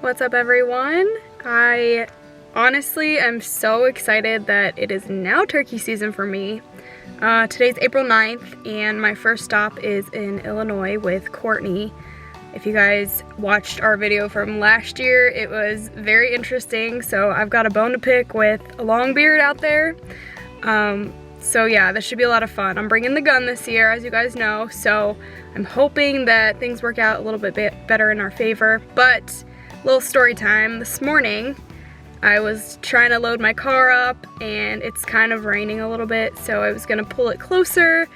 What's up, everyone? I honestly am so excited that it is now turkey season for me. Today's April 9th and my first stop is in Illinois with Courtney. If you guys watched our video from last year, it was very interesting, so I've got a bone to pick with a long beard out there. So yeah, this should be a lot of fun. I'm bringing the gun this year, as you guys know, so I'm hoping that things work out a little bit better in our favor. But little story time. This morning, I was trying to load my car up and it's kind of raining a little bit, so I was gonna pull it closer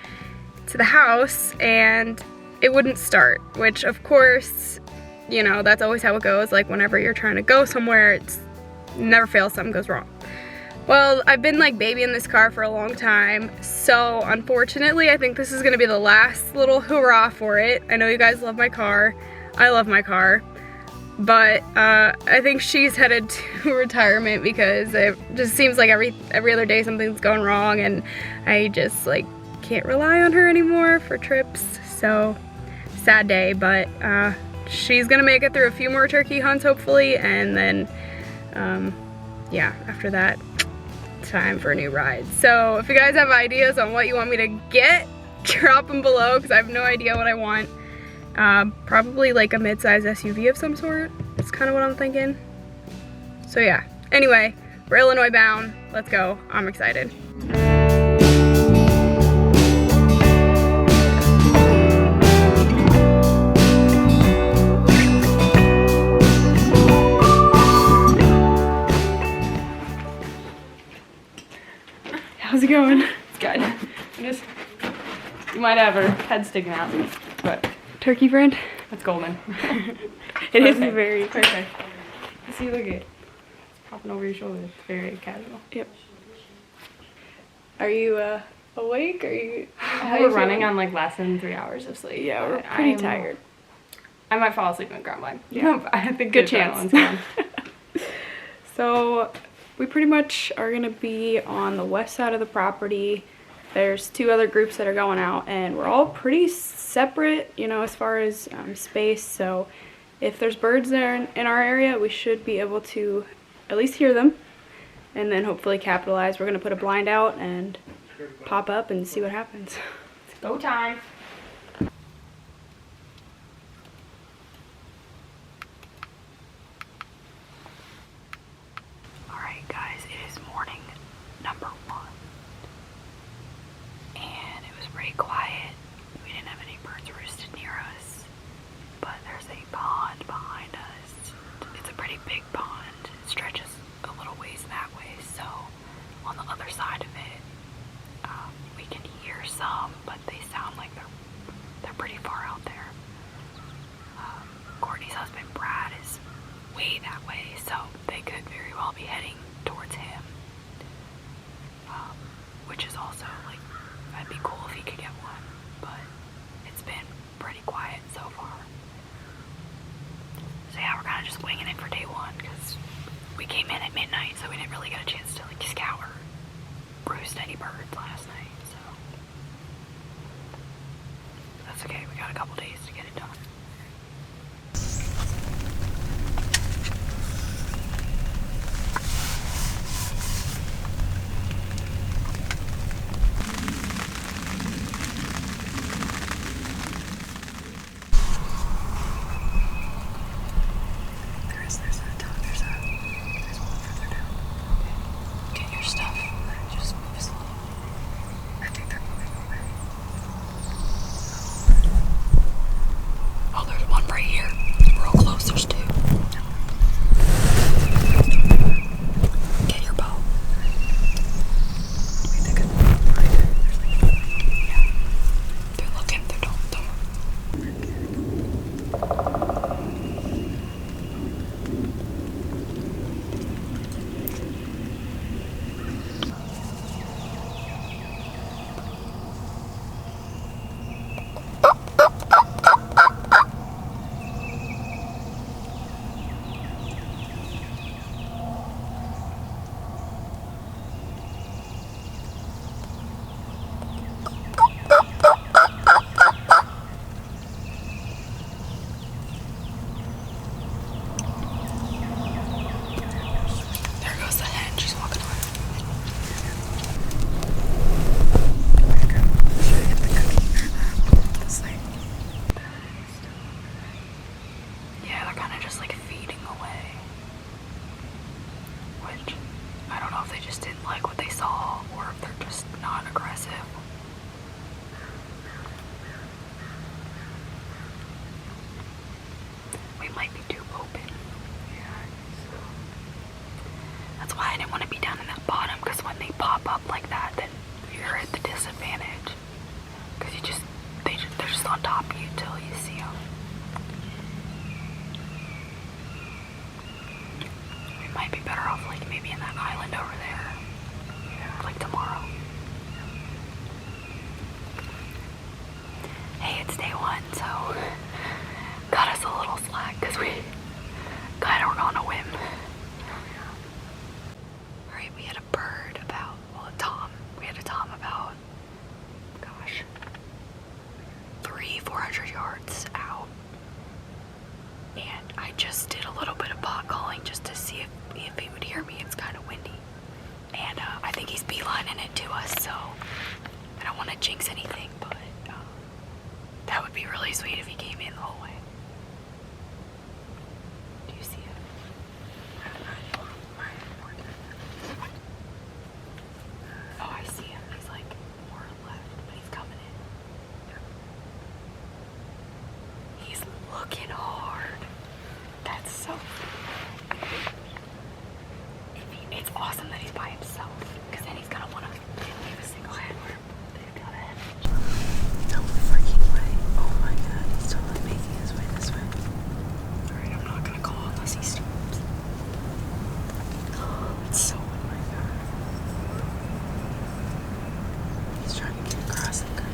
to the house and it wouldn't start, which of course, you know, that's always how it goes. Like whenever you're trying to go somewhere, it's never fails, something goes wrong. Well, I've been like babying this car for a long time, so unfortunately I think this is gonna be the last little hurrah for it. I know you guys love my car. I love my car. But I think she's headed to retirement because it just seems like every other day something's going wrong and I just like can't rely on her anymore for trips. So sad day, but she's gonna make it through a few more turkey hunts hopefully, and then yeah, after that, time for a new ride. So if you guys have ideas on what you want me to get, drop them below because I have no idea what I want. Probably like a mid-size SUV of some sort. That's kind of what I'm thinking. So yeah, anyway, we're Illinois bound. Let's go. I'm excited. How's it going? It's good. You might have her head sticking out, but Turkey friend? that's golden. It is very perfect. See, look at it. It's popping over your shoulder. It's very casual. Yep. Are you awake? Are you? We're running on like less than 3 hours of sleep. Yeah, we're pretty tired. I might fall asleep in the ground line. Yeah, I think good chance. So we pretty much are gonna be on the west side of the property. There's two other groups that are going out and we're all pretty separate, you know, as far as space. So if there's birds there in our area, we should be able to at least hear them and then hopefully capitalize. We're gonna put a blind out and pop up and see what happens. It's go time. Alright guys, it is morning number 1. And it was pretty quiet. We didn't have any birds roosted near us. But there's a pond behind us. It's a pretty big pond. It stretches a little ways that way. So on the other side of it, we can hear some, but they sound like they're pretty far out there. Courtney's husband Brad is way that way, so they could very well be heading towards him. Which is also like, that'd be cool if he could get one, but it's been pretty quiet so far. So yeah, we're kind of just winging it for day 1 because we came in at midnight, so we didn't really get a chance to like scout or roost any birds last night. So that's okay. We got a couple days to get it done. they're kind of just like feeding away. Which, I don't know if they just didn't like what they saw or if they're just not aggressive. We might be too open. Yeah, so. That's why I didn't want to be down in that bottom, because when they pop up like that, then you're at the disadvantage. Because they're just on top of you till you see them. We might be better off like maybe in that island over there. Yeah. Like tomorrow. Hey, it's day one, so got us a little slack because we kind of were on a whim. Alright, we had a bird about, well, a tom. We had a tom about, gosh, 300-400 yards out. And I just did a little bit of pot calling just to see if he would hear me. It's kind of windy. And I think he's beelining it to us, so I don't want to jinx anything, but that would be really sweet if he came in the whole way. Do you see it? Oh, I see him. He's like more left, but he's coming in. He's looking hard. That's so funny. It's awesome that he's by himself, because then he's gonna want to leave a single head where they've got a head. No freaking way. Oh my god, he's totally making his way this way. Alright, I'm not gonna call unless he storms. Oh, it's so, oh my god. He's trying to get across it, good.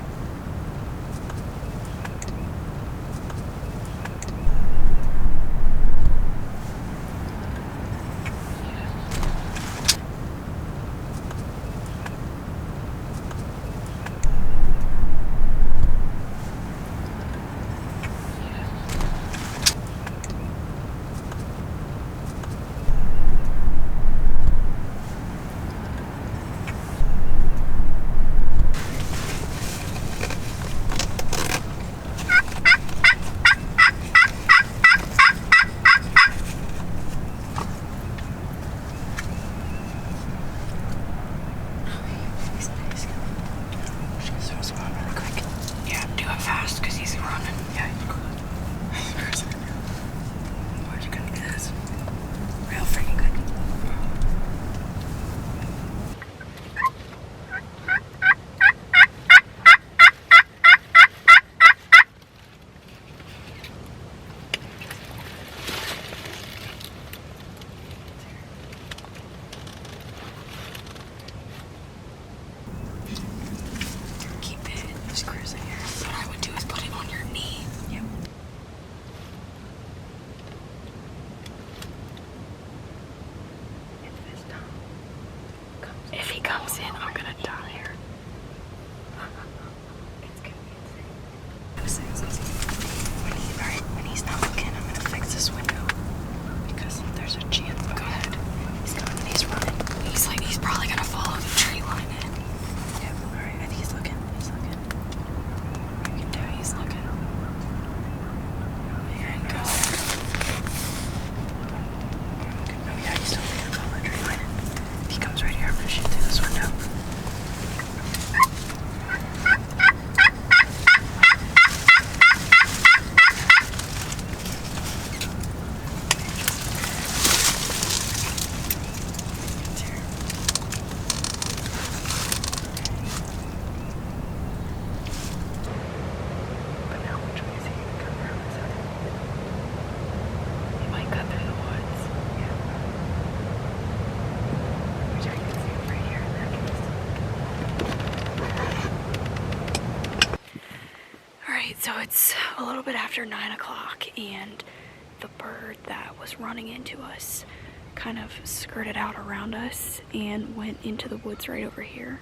If he comes in, I'm gonna die here. It's gonna be insane. When he's not looking, I'm gonna fix this window. Because there's a chance. Go ahead. He's coming, he's running. He's probably gonna follow the tree line in. Yeah, alright, I think he's looking. He's looking. You can tell he's looking. Here he goes. Oh yeah, he's totally gonna follow the tree line in. If he comes right here, I'm gonna shoot through this window. So it's a little bit after 9 o'clock, and the bird that was running into us kind of skirted out around us and went into the woods right over here.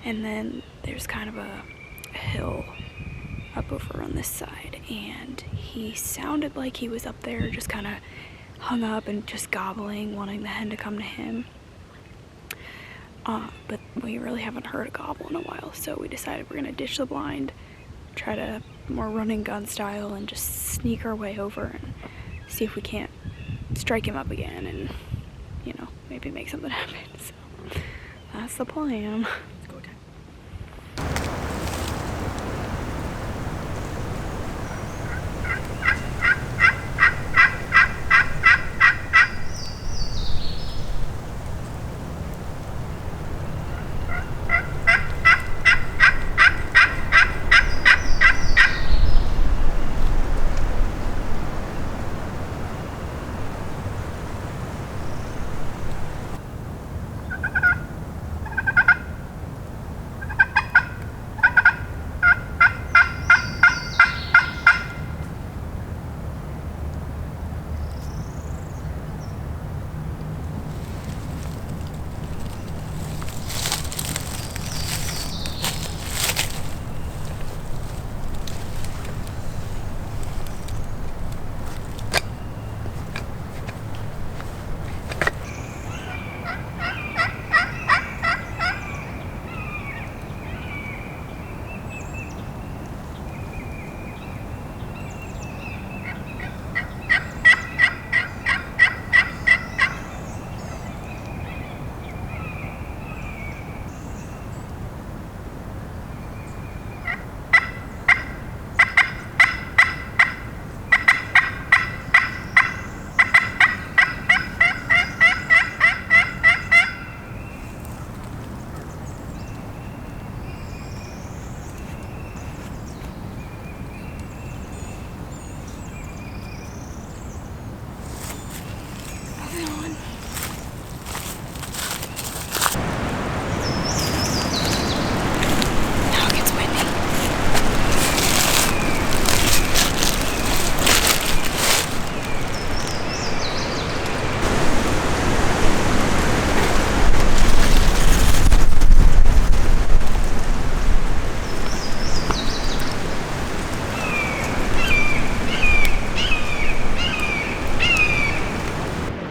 And then there's kind of a hill up over on this side, and he sounded like he was up there just kind of hung up and just gobbling, wanting the hen to come to him. But we really haven't heard a gobble in a while, so we decided we're gonna ditch the blind, try to more running gun style and just sneak our way over and see if we can't strike him up again and, you know, maybe make something happen. So that's the plan. Let's go time.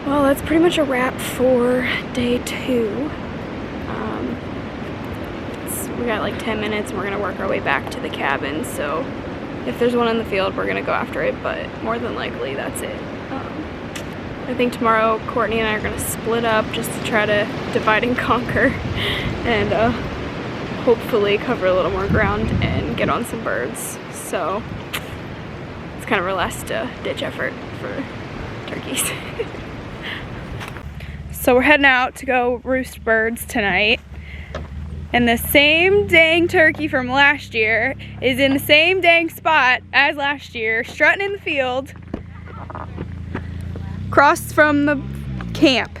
Well, that's pretty much a wrap for day 2. We got like 10 minutes and we're gonna work our way back to the cabin. So if there's one in the field, we're gonna go after it, but more than likely that's it. I think tomorrow Courtney and I are gonna split up just to try to divide and conquer and hopefully cover a little more ground and get on some birds. So it's kind of our last ditch effort for turkeys. So we're heading out to go roost birds tonight. And the same dang turkey from last year is in the same dang spot as last year, strutting in the field, across from the camp.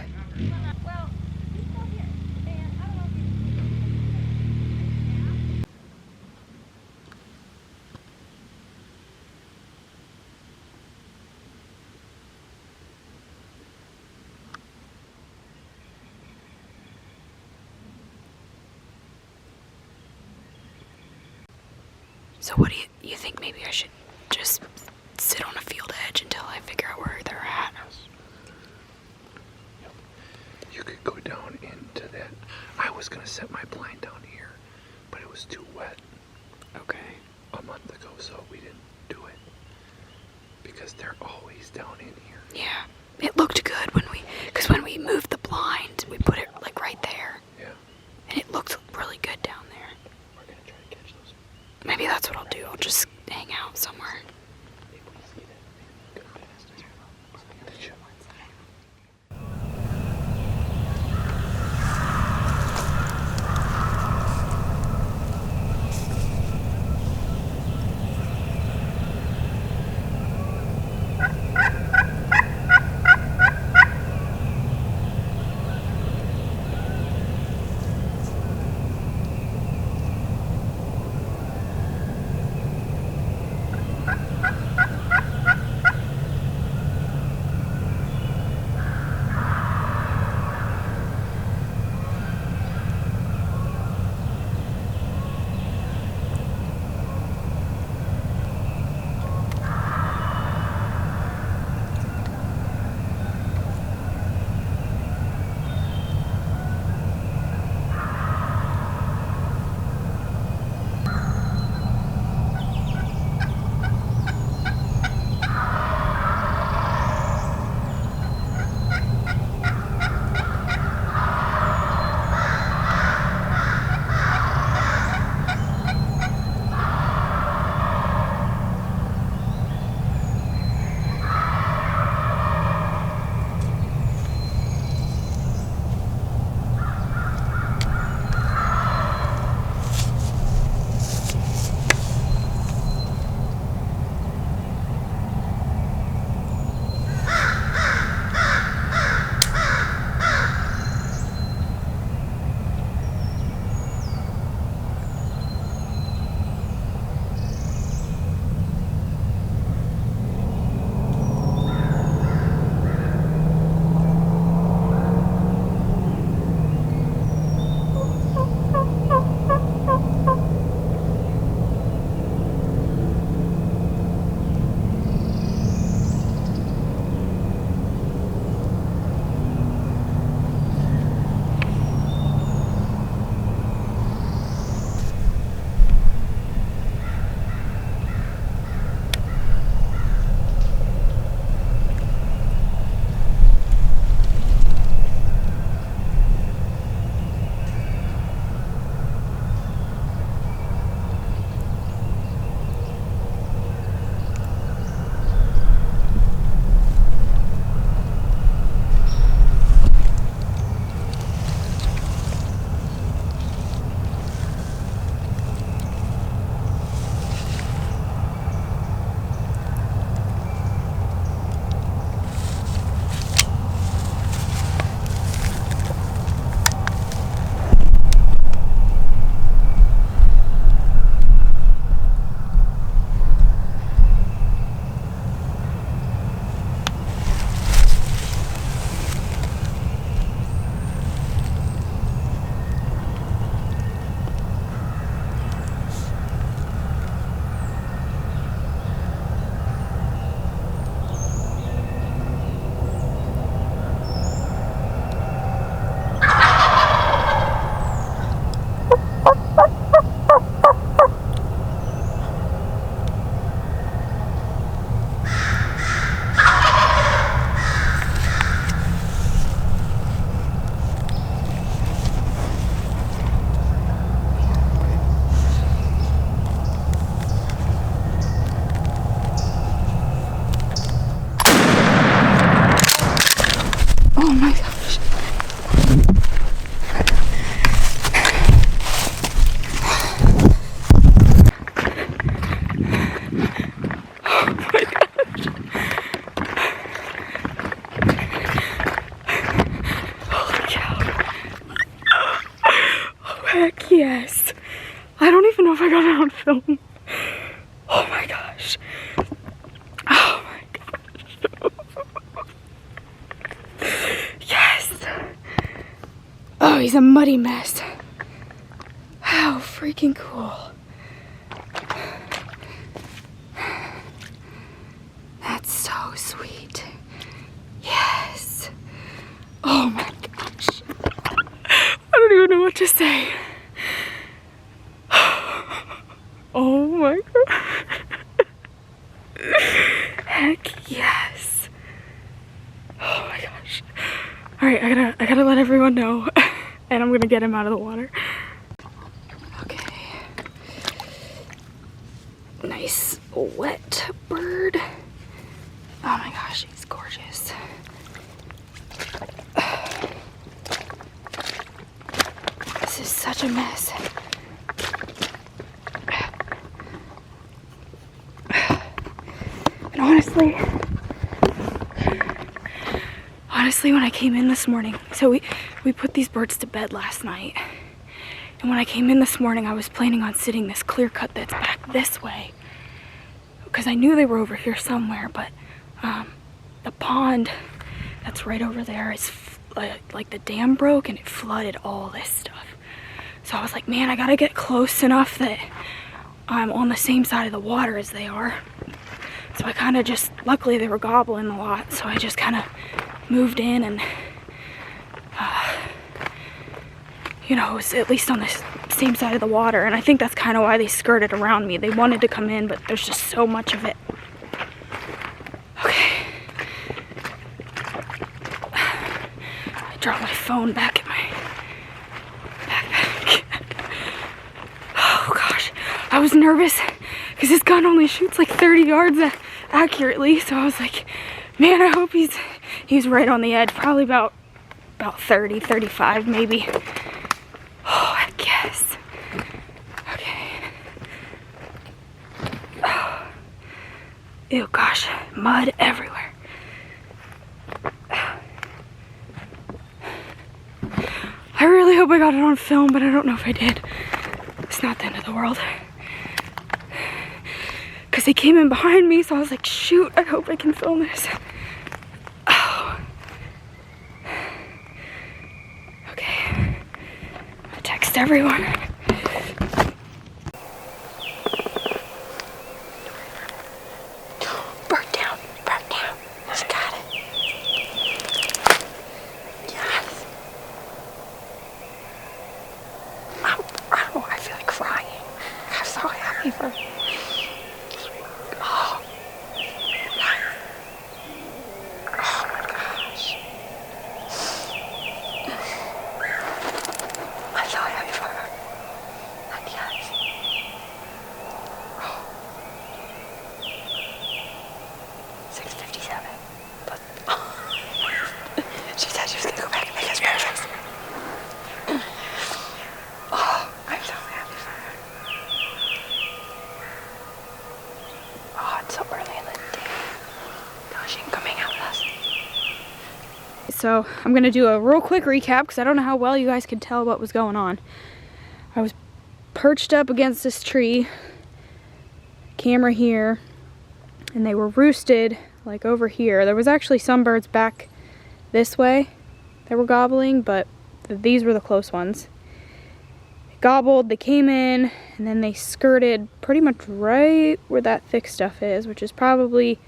So what do you think? Maybe I should just sit on a field edge until I figure out where they're at? You could go down into that. I was gonna set my blind down here, but it was too wet Okay. a month ago, so we didn't do it. Because they're always down in here. Yeah. It looked good because when we moved the blind, we put it like right there. Yeah. And it looked really good down there. We're gonna try to catch those. Maybe that's what I'll do. I'll just hang out somewhere. Did you? film. Oh my gosh. Oh my gosh. Yes. Oh, he's a muddy mess. How freaking cool. That's so sweet. Yes. Oh my gosh. I don't even know what to say. Oh my god. Heck yes. Oh my gosh. Alright, I gotta let everyone know. And I'm gonna get him out of the water. Okay. Nice wet bird. Oh my gosh, he's gorgeous. This is such a mess. And honestly, when I came in this morning, so we put these birds to bed last night. And when I came in this morning, I was planning on sitting this clear cut that's back this way, because I knew they were over here somewhere, but the pond that's right over there is like the dam broke and it flooded all this stuff. So I was like, man, I gotta get close enough that I'm on the same side of the water as they are. So I kind of just, luckily they were gobbling a lot, so I just kind of moved in and, you know, it was at least on the same side of the water. And I think that's kind of why they skirted around me. They wanted to come in, but there's just so much of it. Okay. I dropped my phone back in my backpack. Oh gosh, I was nervous because this gun only shoots like 30 yards accurately. So I was like, man, I hope he's right on the edge. Probably about 30, 35 maybe. Oh, I guess. Okay. Oh. Ew, gosh, mud everywhere. I really hope I got it on film, but I don't know if I did. It's not the end of the world. Because they came in behind me, so I was like, shoot, I hope I can film this. Oh. Okay. I text everyone. Bird down. Just got it. Yes. I don't know, I feel like crying. I'm so happy for her. Oh my gosh. I'm so happy for her. And yes. Oh. 6:57. But she said she was gonna go back and make us breakfast. Oh, I'm so happy for her. Oh, it's so early in the day. No, she can come hang out with us. So I'm gonna do a real quick recap because I don't know how well you guys could tell what was going on. I was perched up against this tree, camera here, and they were roosted like over here. There was actually some birds back this way that were gobbling, but these were the close ones. They gobbled, they came in, and then they skirted pretty much right where that thick stuff is, which is probably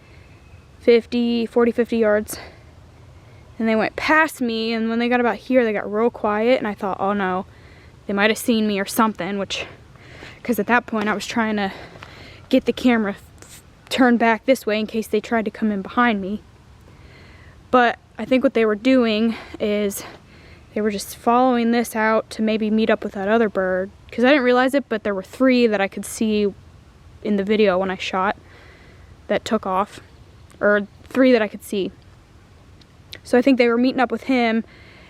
40, 50 yards. And they went past me, and when they got about here, they got real quiet, and I thought, oh no, they might have seen me or something, because at that point I was trying to get the camera turned back this way in case they tried to come in behind me. But I think what they were doing is they were just following this out to maybe meet up with that other bird, because I didn't realize it, but there were 3 that I could see in the video when I shot that took off, or 3 that I could see. So I think they were meeting up with him,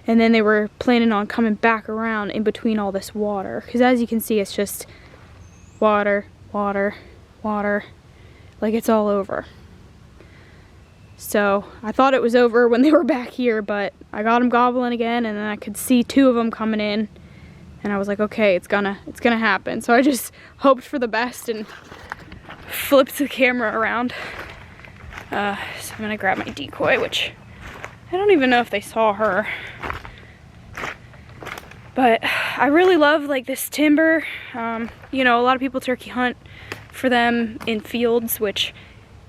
and then they were planning on coming back around in between all this water, because as you can see, it's just water, water, water, like it's all over. So I thought it was over when they were back here, but I got them gobbling again, and then I could see 2 of them coming in And I was like, okay, it's gonna happen. So I just hoped for the best and flipped the camera around. So I'm gonna grab my decoy, which I don't even know if they saw her. But I really love like this timber. You know, a lot of people turkey hunt for them in fields, which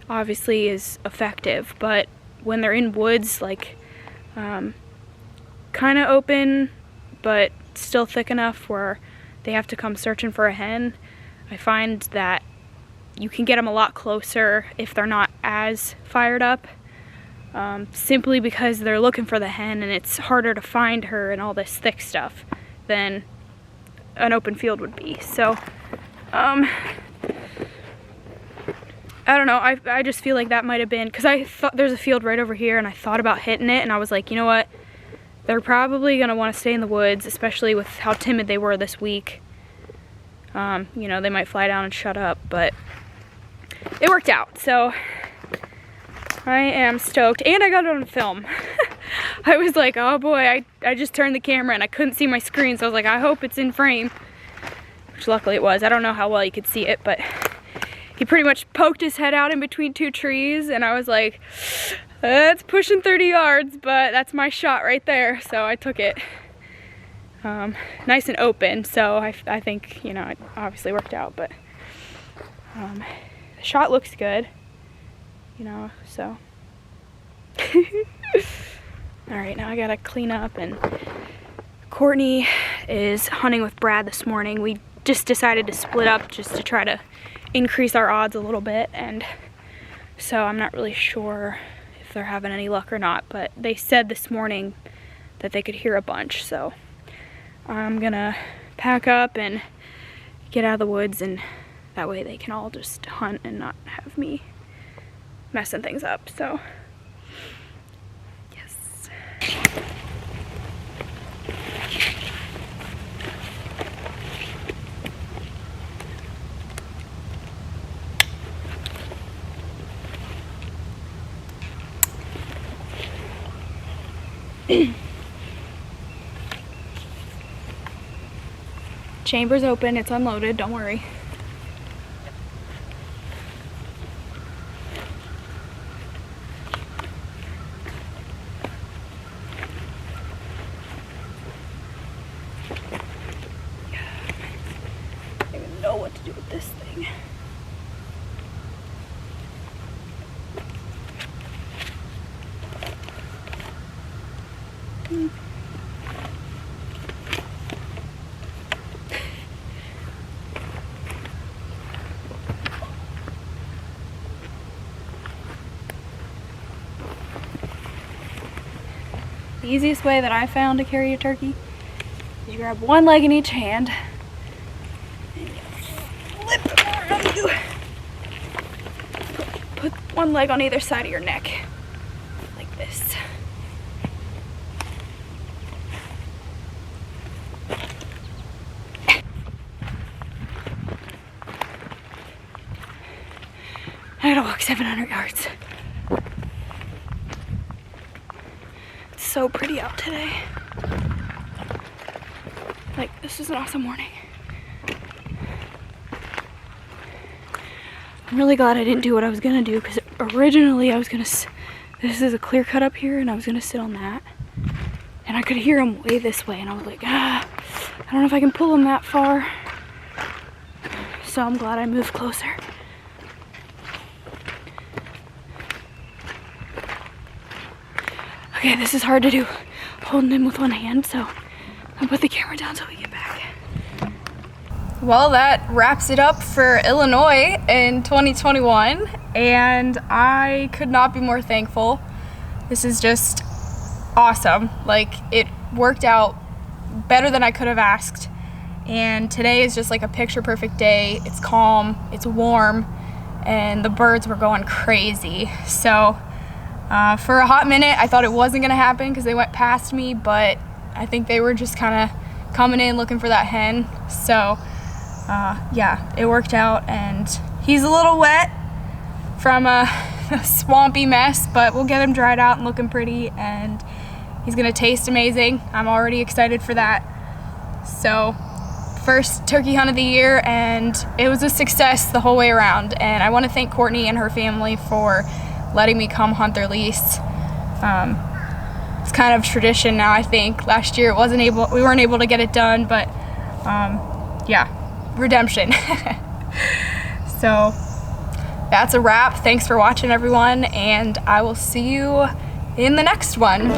obviously is effective, but when they're in woods, like kind of open, but still thick enough where they have to come searching for a hen, I find that you can get them a lot closer if they're not as fired up, simply because they're looking for the hen and it's harder to find her and all this thick stuff than an open field would be. So I don't know, I just feel like that might have been, because I thought there's a field right over here and I thought about hitting it, and I was like, you know what, they're probably gonna want to stay in the woods, especially with how timid they were this week. You know, they might fly down and shut up, but it worked out, so I am stoked, and I got it on film. I was like, oh boy, I just turned the camera and I couldn't see my screen, so I was like, I hope it's in frame, which luckily it was. I don't know how well you could see it, but he pretty much poked his head out in between two trees, and I was like, that's pushing 30 yards, but that's my shot right there, so I took it. Nice and open, so I think, you know, it obviously worked out, but the shot looks good, you know, so. All right, now I gotta clean up, and Courtney is hunting with Brad this morning. We just decided to split up just to try to increase our odds a little bit, and so I'm not really sure if they're having any luck or not, but they said this morning that they could hear a bunch, so I'm gonna pack up and get out of the woods, and that way they can all just hunt and not have me messing things up. So yes. Chamber's open, it's unloaded, don't worry. I don't even know what to do with this thing. The easiest way that I found to carry a turkey is you grab one leg in each hand and you flip it around you. Put one leg on either side of your neck, like this. I gotta walk 700 yards. It's so pretty out today. Like, this is an awesome morning. I'm really glad I didn't do what I was gonna do, because originally I was gonna, this is a clear cut up here, and I was gonna sit on that. And I could hear him way this way, and I was like, I don't know if I can pull him that far. So I'm glad I moved closer. Okay, this is hard to do, holding him with one hand, so I'll put the camera down till we get back. Well, that wraps it up for Illinois in 2021, and I could not be more thankful. This is just awesome. Like, it worked out better than I could have asked, and today is just like a picture perfect day. It's calm, it's warm, and the birds were going crazy. So for a hot minute, I thought it wasn't gonna happen because they went past me, but I think they were just kind of coming in looking for that hen. So yeah, it worked out, and he's a little wet from a swampy mess, but we'll get him dried out and looking pretty, and he's gonna taste amazing. I'm already excited for that. So first turkey hunt of the year, and it was a success the whole way around. And I want to thank Courtney and her family for letting me come hunt their lease. It's kind of tradition now, I think. Last year we weren't able to get it done, but yeah, redemption. So that's a wrap. Thanks for watching, everyone, and I will see you in the next one.